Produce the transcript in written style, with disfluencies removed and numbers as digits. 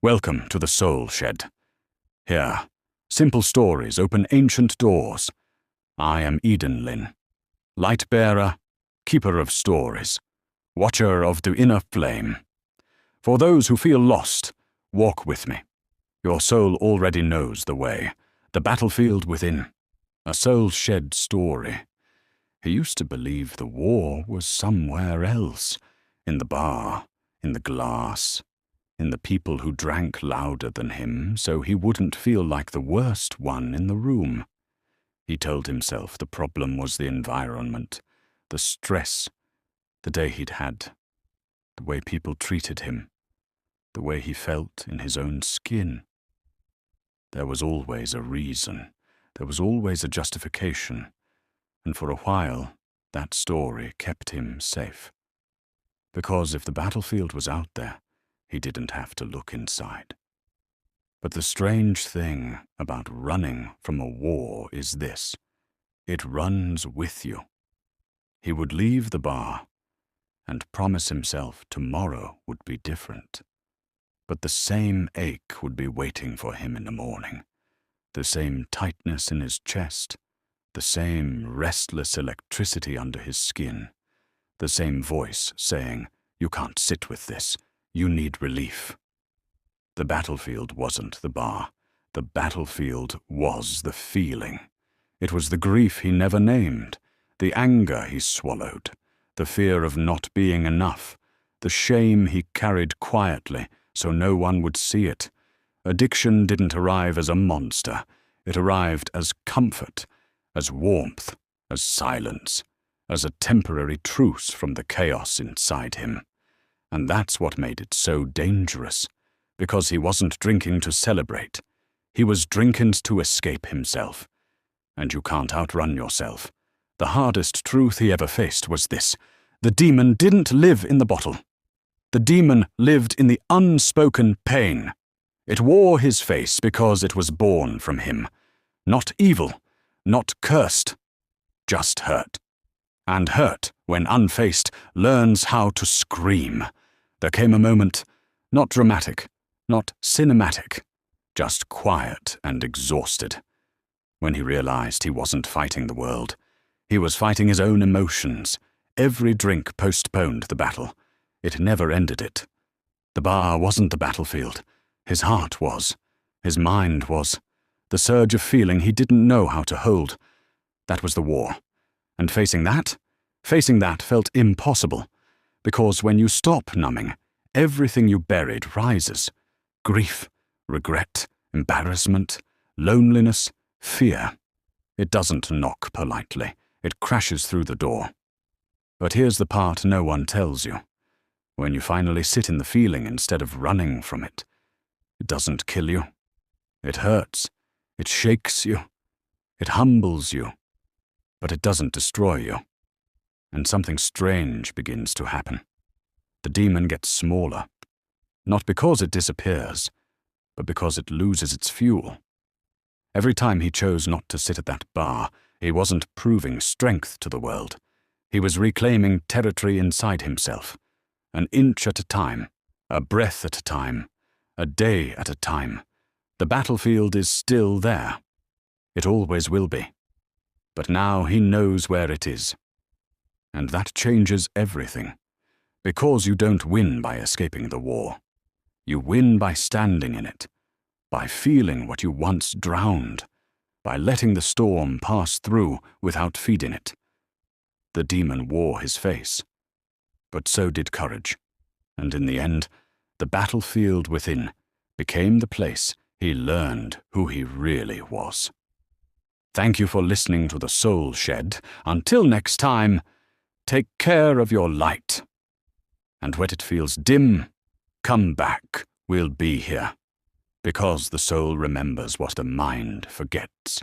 Welcome to the Soul Shed. Here, simple stories open ancient doors. I am Eden Lin, light-bearer, keeper of stories, watcher of the inner flame. For those who feel lost, walk with me. Your soul already knows the way, the battlefield within. A Soul Shed story. He used to believe the war was somewhere else, in the bar, in the glass, in the people who drank louder than him so he wouldn't feel like the worst one in the room. He told himself the problem was the environment, the stress, the day he'd had, the way people treated him, the way he felt in his own skin. There was always a reason, there was always a justification, and for a while that story kept him safe. Because if the battlefield was out there, he didn't have to look inside. But the strange thing about running from a war is this: it runs with you. He would leave the bar and promise himself tomorrow would be different. But the same ache would be waiting for him in the morning, the same tightness in his chest, the same restless electricity under his skin, the same voice saying, "You can't sit with this. You need relief." The battlefield wasn't the bar. The battlefield was the feeling. It was the grief he never named, the anger he swallowed, the fear of not being enough, the shame he carried quietly so no one would see it. Addiction didn't arrive as a monster. It arrived as comfort, as warmth, as silence, as a temporary truce from the chaos inside him. And that's what made it so dangerous, because he wasn't drinking to celebrate. He was drinking to escape himself. And you can't outrun yourself. The hardest truth he ever faced was this: the demon didn't live in the bottle. The demon lived in the unspoken pain. It wore his face because it was born from him. Not evil, not cursed, just hurt. And hurt, when unfaced, learns how to scream. There came a moment, not dramatic, not cinematic, just quiet and exhausted, when he realized he wasn't fighting the world. He was fighting his own emotions. Every drink postponed the battle. It never ended it. The bar wasn't the battlefield. His heart was. His mind was. The surge of feeling he didn't know how to hold. That was the war. And facing that felt impossible, because when you stop numbing, everything you buried rises. Grief, regret, embarrassment, loneliness, fear. It doesn't knock politely. It crashes through the door. But here's the part no one tells you. When you finally sit in the feeling instead of running from it, it doesn't kill you. It hurts. It shakes you. It humbles you. But it doesn't destroy you. And something strange begins to happen. The demon gets smaller, not because it disappears, but because it loses its fuel. Every time he chose not to sit at that bar, he wasn't proving strength to the world. He was reclaiming territory inside himself, an inch at a time, a breath at a time, a day at a time. The battlefield is still there. It always will be. But now he knows where it is. And that changes everything. Because you don't win by escaping the war. You win by standing in it, by feeling what you once drowned, by letting the storm pass through without feeding it. The demon wore his face, but so did courage. And in the end, the battlefield within became the place he learned who he really was. Thank you for listening to The Soul Shed. Until next time, take care of your light. And when it feels dim, come back. We'll be here. Because the soul remembers what the mind forgets.